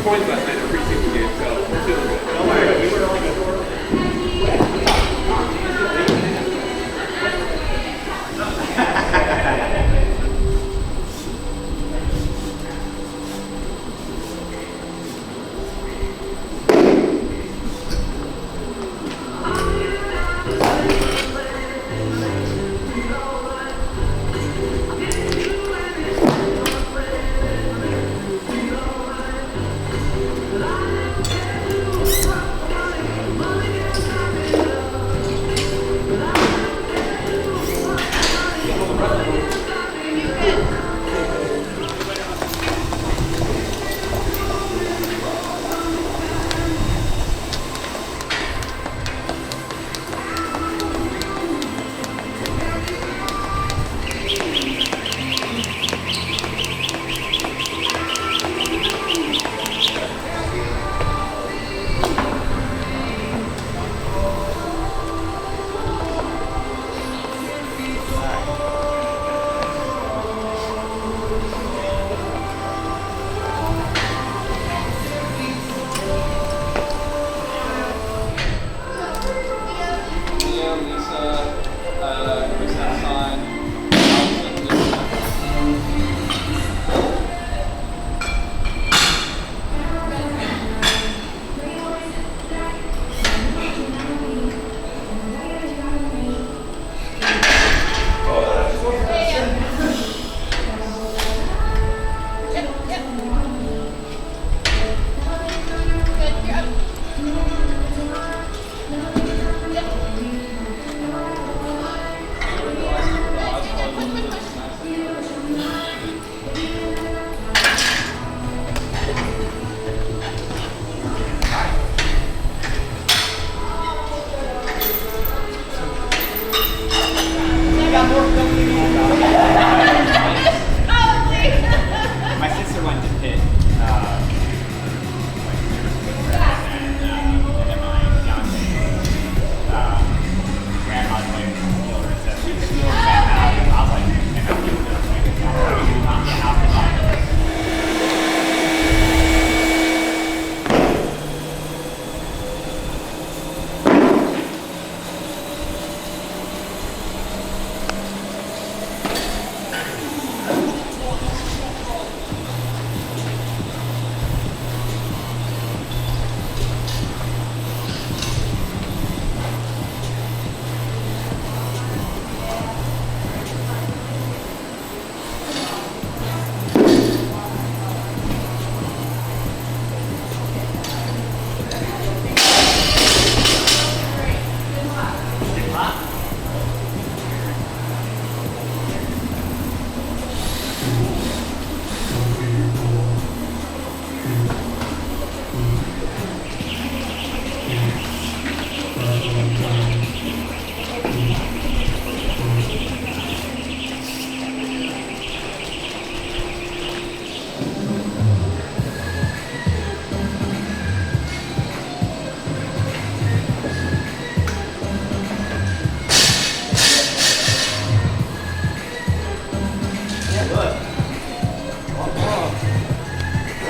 points last night in the preseason game, so we're feeling good. Don't worry, we were only good.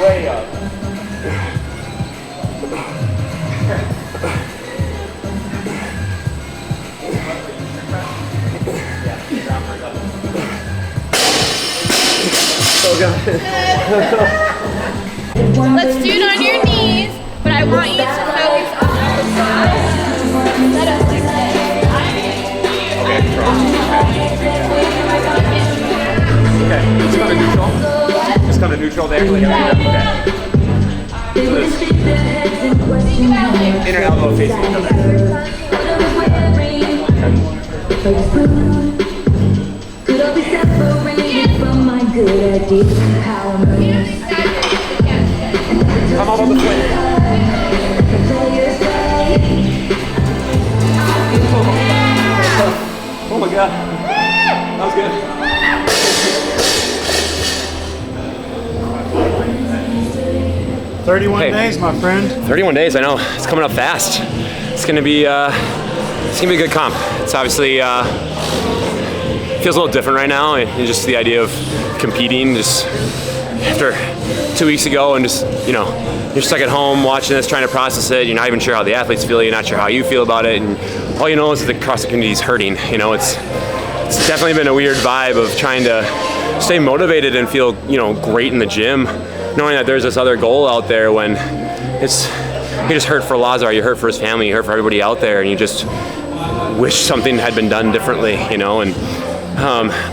Way up. Oh god. Let's do it on your knees, but I want you to focus on the side. Let us do that. Okay, just kind of neutral. Just kind of neutral there. Okay. So this inner elbow facing each other. Could I be separated from my good ideas and power moves? Come up on the foot. Oh my god. That was good. 31 days, my friend. 31 days, I know. It's coming up fast. It's gonna be a good comp. It's obviously feels a little different right now, and just the idea of competing just after 2 weeks ago, and just, you know, you're stuck at home watching this, trying to process it. You're not even sure how the athletes feel. You're not sure how you feel about it, and all you know is that the CrossFit community is hurting. You know, it's definitely been a weird vibe of trying to stay motivated and feel, you know, great in the gym, knowing that there's this other goal out there when it's, you just hurt for Lazar, you hurt for his family, you hurt for everybody out there, and you just wish something had been done differently, you know. And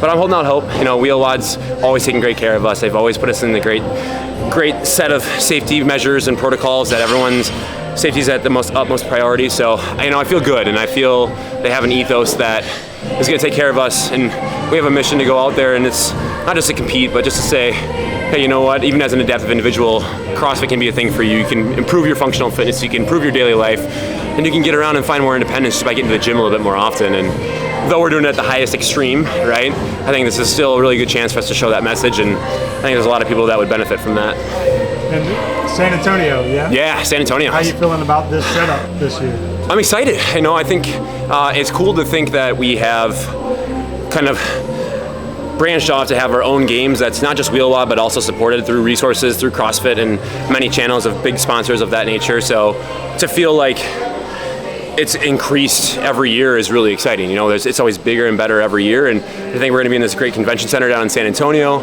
but I'm holding out hope. You know, WheelWOD's always taken great care of us. They've always put us in the great set of safety measures and protocols that everyone's safety is at the utmost priority. So, you know, I feel good, and I feel they have an ethos that is going to take care of us, and we have a mission to go out there, and it's not just to compete, but just to say, hey, you know what, even as an adaptive individual, CrossFit can be a thing for you. You can improve your functional fitness, you can improve your daily life, and you can get around and find more independence just by getting to the gym a little bit more often. And though we're doing it at the highest extreme, right, I think this is still a really good chance for us to show that message, and I think there's a lot of people that would benefit from that. And San Antonio, yeah? Yeah, San Antonio. How are you feeling about this setup this year? I'm excited. You know, I think it's cool to think that we have kind of branched off to have our own games that's not just WheelWOD, but also supported through resources, through CrossFit and many channels of big sponsors of that nature. So to feel like it's increased every year is really exciting. You know, it's always bigger and better every year, and I think we're going to be in this great convention center down in San Antonio.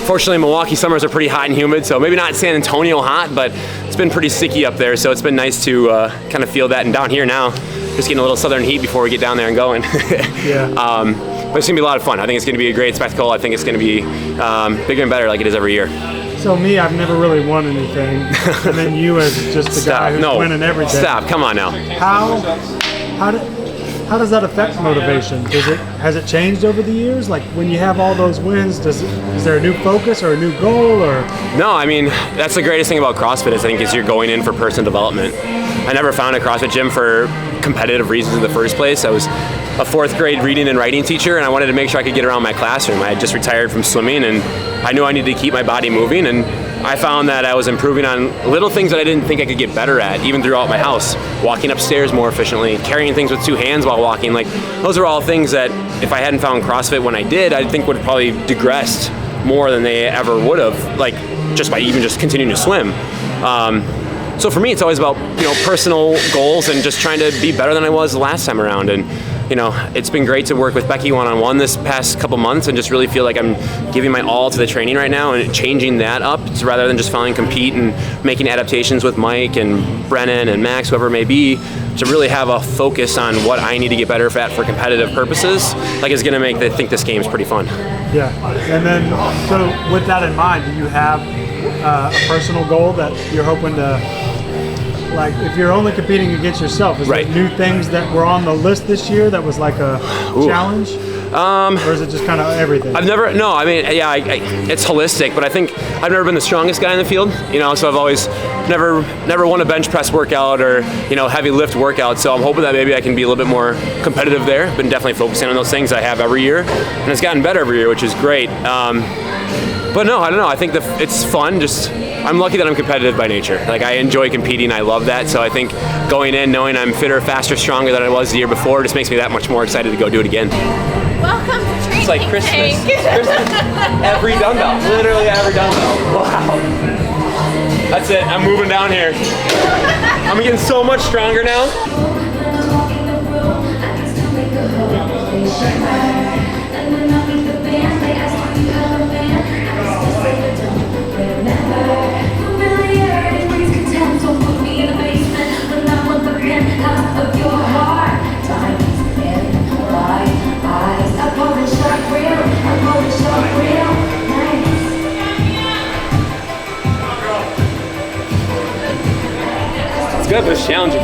Fortunately, Milwaukee summers are pretty hot and humid, so maybe not San Antonio hot, but it's been pretty sticky up there, so it's been nice to kind of feel that. And down here now, just getting a little southern heat before we get down there and going. Yeah. But it's going to be a lot of fun. I think it's going to be a great spectacle. I think it's going to be bigger and better like it is every year. So me, I've never really won anything, and then you as just the guy who's winning everything. Stop, come on now. How does that affect motivation? Has it changed over the years? Like when you have all those wins, is there a new focus or a new goal or? No, I mean, that's the greatest thing about CrossFit is you're going in for personal development. I never found a CrossFit gym for competitive reasons in the first place. I was a 4th grade reading and writing teacher, and I wanted to make sure I could get around my classroom. I had just retired from swimming, and I knew I needed to keep my body moving, and I found that I was improving on little things that I didn't think I could get better at, even throughout my house. Walking upstairs more efficiently, carrying things with 2 hands while walking. Like, those are all things that if I hadn't found CrossFit when I did, I think would have probably digressed more than they ever would have, like just by even just continuing to swim. So for me, it's always about, you know, personal goals and just trying to be better than I was the last time around. And you know, it's been great to work with Becky one-on-one this past couple months and just really feel like I'm giving my all to the training right now and changing that up rather than just following compete and making adaptations with Mike and Brennan and Max, whoever it may be, to really have a focus on what I need to get better at for competitive purposes. Like, it's gonna make think this game's pretty fun. Yeah, and then, so with that in mind, do you have a personal goal that you're hoping to, like, if you're only competing against yourself, is there new things that were on the list this year that was like a challenge? Or is it just kind of everything? I mean, yeah, it's holistic, but I think I've never been the strongest guy in the field, you know, so I've always never won a bench press workout or, you know, heavy lift workout, so I'm hoping that maybe I can be a little bit more competitive there. Been definitely focusing on those things I have every year, and it's gotten better every year, which is great. But no, I don't know. I think it's fun. I'm lucky that I'm competitive by nature. Like, I enjoy competing. I love that. So I think going in, knowing I'm fitter, faster, stronger than I was the year before, just makes me that much more excited to go do it again. Welcome to training. It's like Christmas. Every dumbbell. Literally every dumbbell. Wow. That's it. I'm moving down here. I'm getting so much stronger now. It's good, but it's challenging.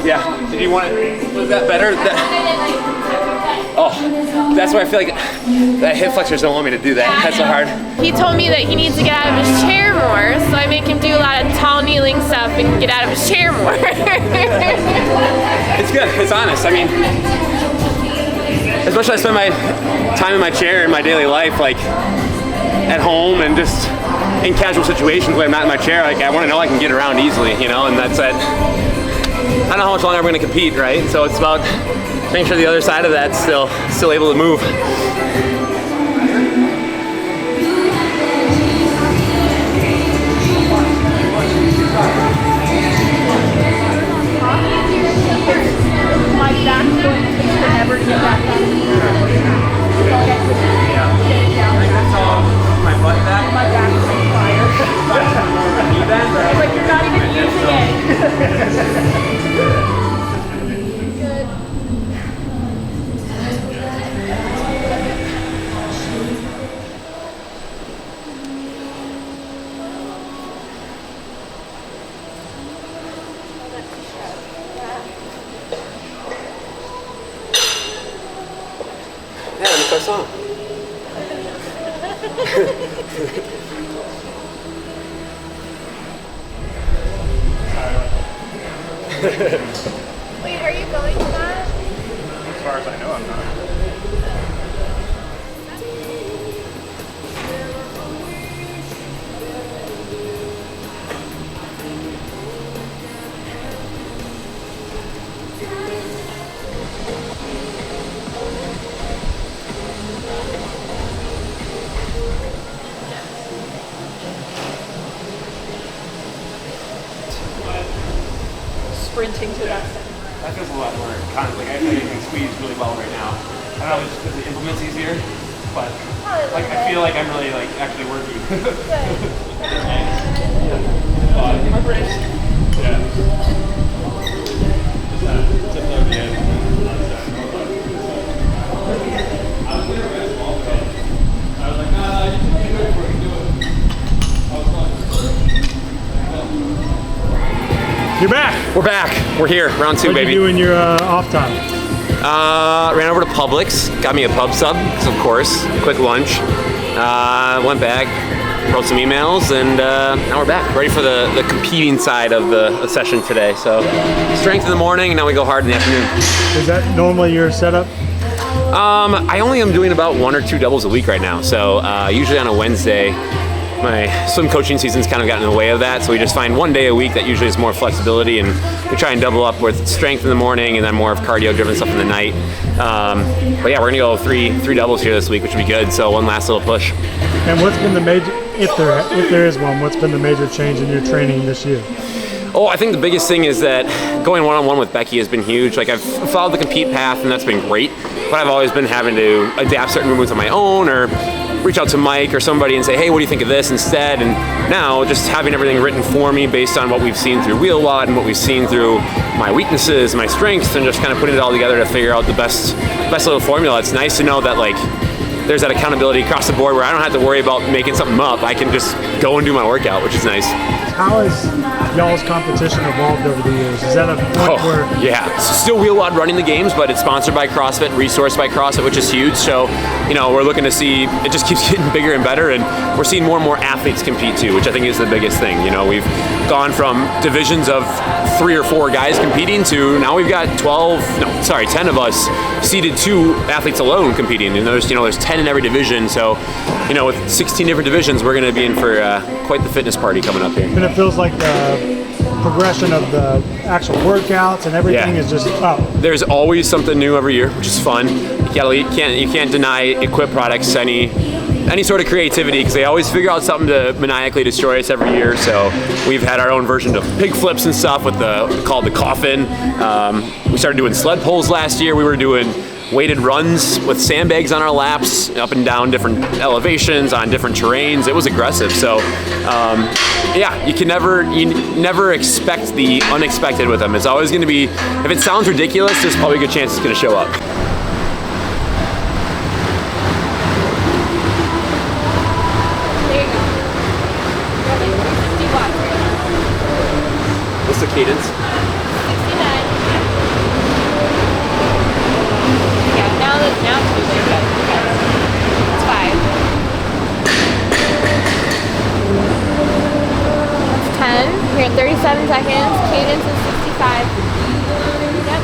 Yeah. Did you want it? Was that better? Oh, that's why I feel like that hip flexors don't want me to do that. That's so hard. He told me that he needs to get out of his chair more, so I make him do a lot of tall kneeling stuff and get out of his chair more. It's good. It's honest. I mean, especially I spend my time in my chair in my daily life, like at home and just in casual situations when I'm not in my chair. Like I want to know I can get around easily, you know, and that's it. I don't know how much longer I'm going to compete, right? So it's about making sure the other side of that's still able to move. My back's going to take forever to get back up. My butt back? My back is on fire. Like you're not even using it. Good. Yeah, let me start song. Wait, are you going to that? As far as I know, I'm not. Sprinting to that center. That feels a lot more like I feel like you can squeeze really well right now. I don't know, it's just because the implement's easier, but like I feel like I'm really like actually working. My brace. Yeah. Just tip over the edge. I was going to rest small, but I was like, nah, you can do it before you do it. I was fine. You're back. We're back. We're here. Round 2, What baby. you do in your off time? Ran over to Publix, got me a pub sub, of course. Quick lunch. Went back, wrote some emails, and now we're back, ready for the competing side of the session today. So, strength in the morning, and now we go hard in the afternoon. Is that normally your setup? I only am doing about 1 or 2 doubles a week right now. So usually on a Wednesday, my swim coaching season's kind of gotten in the way of that. So we just find one day a week that usually is more flexibility, and we try and double up with strength in the morning and then more of cardio-driven stuff in the night. But yeah, we're gonna go three doubles here this week, which will be good. So one last little push. And what's been the major, if there is one, what's been the major change in your training this year? Oh, I think the biggest thing is that going one-on-one with Becky has been huge. Like I've followed the compete path, and that's been great. But I've always been having to adapt certain movements on my own, or reach out to Mike or somebody and say, hey, what do you think of this instead? And now just having everything written for me based on what we've seen through WheelWOD and what we've seen through my weaknesses, my strengths, and just kind of putting it all together to figure out the best little formula. It's nice to know that like there's that accountability across the board where I don't have to worry about making something up. I can just go and do my workout, which is nice. How has y'all's competition evolved over the years? Is that a point where... Yeah, it's still WheelWOD running the games, but it's sponsored by CrossFit, resourced by CrossFit, which is huge. So, you know, we're looking to see, it just keeps getting bigger and better, and we're seeing more and more athletes compete too, which I think is the biggest thing. You know, we've gone from divisions of 3 or 4 guys competing to now we've got 10 of us seeded 2 athletes alone competing, and there's 10 in every division. So, you know, with 16 different divisions, we're going to be in for quite the fitness party coming up here. And it feels like the progression of the actual workouts and everything is just up. There's always something new every year, which is fun. You can't deny Equip products any sort of creativity, because they always figure out something to maniacally destroy us every year. So we've had our own version of pig flips and stuff with called the coffin. We started doing sled pulls last year. We were doing weighted runs with sandbags on our laps, up and down different elevations on different terrains. It was aggressive. So yeah, you never expect the unexpected with them. It's always going to be, if it sounds ridiculous, there's probably a good chance it's going to show up. There you go. You're like 60 watts right now. What's the cadence? 69. Yeah, now the 7 seconds. Cadence is 65. Yep.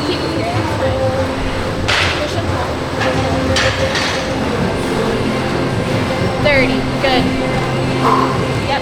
Keep it here. Push and pull. 30. Good. Yep.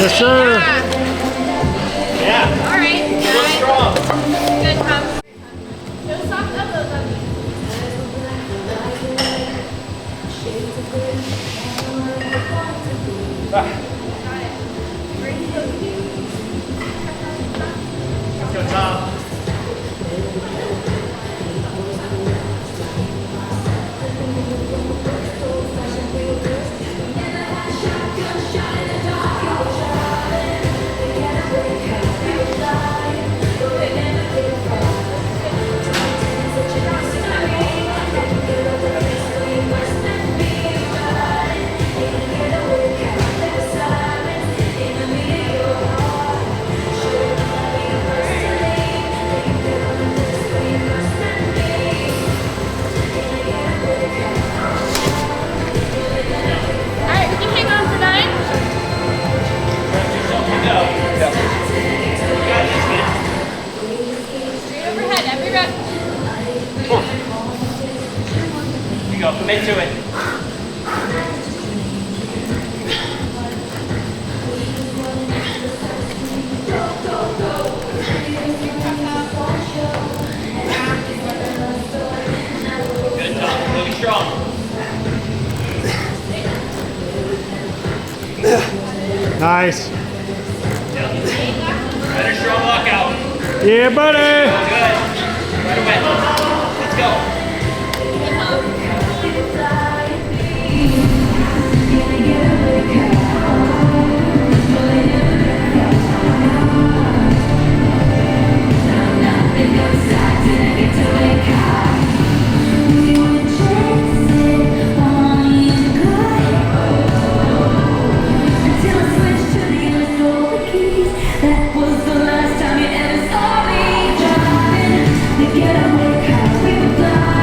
Yes, sir. Yeah. All right. Look strong. Good, Tom. No soft elbows on me. Got it. Let's go, Tom. All right, we can hang on for 9. Straight overhead, every rep. Here you go. Commit to it. Good, Tom. Looking strong. Nice. Better strong lockout. Yeah, buddy. Good. Right away. Let's go. That was the last time you ever saw me driving. The getaway car we were flying.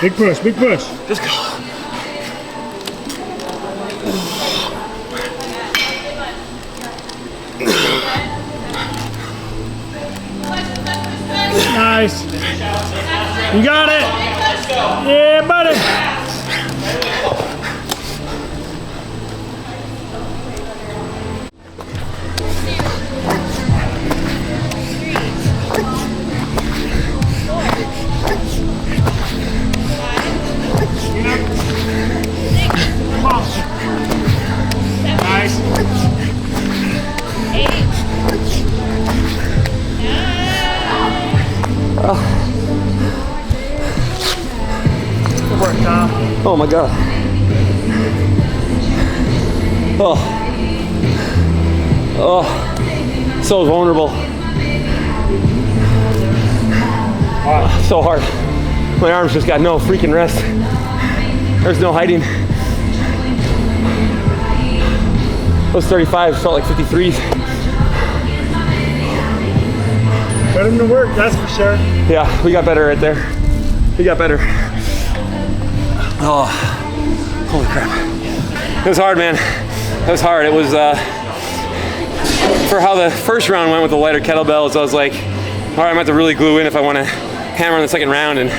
Big push, big push. Just go. Nice. You got it. Yeah, buddy. Nice. 8. Good work, Tom. Oh my God. Oh. Oh. So vulnerable. Wow. So hard. My arms just got no freaking rest. There's no hiding. Those 35s felt like 53s. Put him to work, that's for sure. Yeah, we got better right there. We got better. Oh, holy crap. It was hard, man. It was hard. It was, for how the first round went with the lighter kettlebells, I was like, all right, I'm gonna have to really glue in if I want to hammer in the second round. And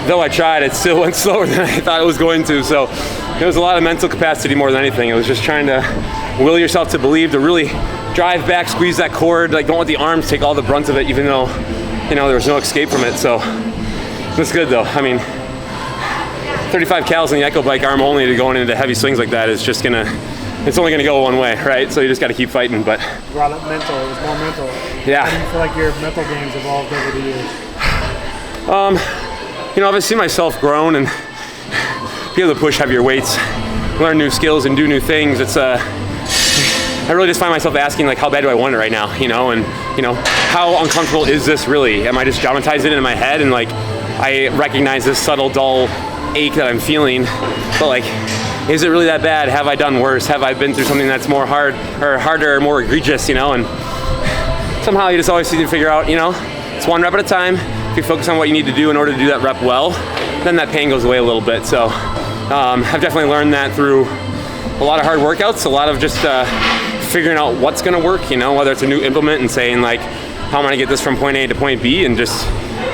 though I tried, it still went slower than I thought it was going to. So it was a lot of mental capacity more than anything. It was just trying to will yourself to believe, to really drive back, squeeze that cord. Like, don't let the arms take all the brunt of it, even though, you know, there was no escape from it. So it's good though. I mean, 35 cals in the Echo Bike arm only to going into heavy swings like that is just gonna, it's only gonna go one way, right? So you just gotta keep fighting, but. You brought up mental, it was more mental. Yeah. How do you feel like your mental game's evolved over the years? You know, I've seen myself grown and be able to push heavier weights, learn new skills and do new things. It's I really just find myself asking, like, how bad do I want it right now, you know? And, you know, how uncomfortable is this really? Am I just dramatizing it in my head and, like, I recognize this subtle, dull ache that I'm feeling, but, like, is it really that bad? Have I done worse? Have I been through something that's more hard or harder or more egregious, you know? And somehow you just always need to figure out, you know, it's one rep at a time. If you focus on what you need to do in order to do that rep well, then that pain goes away a little bit. So I've definitely learned that through a lot of hard workouts, a lot of just figuring out what's gonna work, you know, whether it's a new implement and saying, like, how am I gonna get this from point A to point B, and just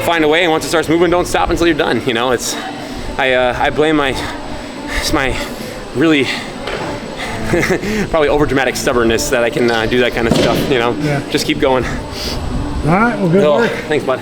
find a way, and once it starts moving, don't stop until you're done, you know? It's, I blame my really probably over-dramatic stubbornness that I can do that kind of stuff, you know? Yeah. Just keep going. All right, well, good work. Thanks, bud.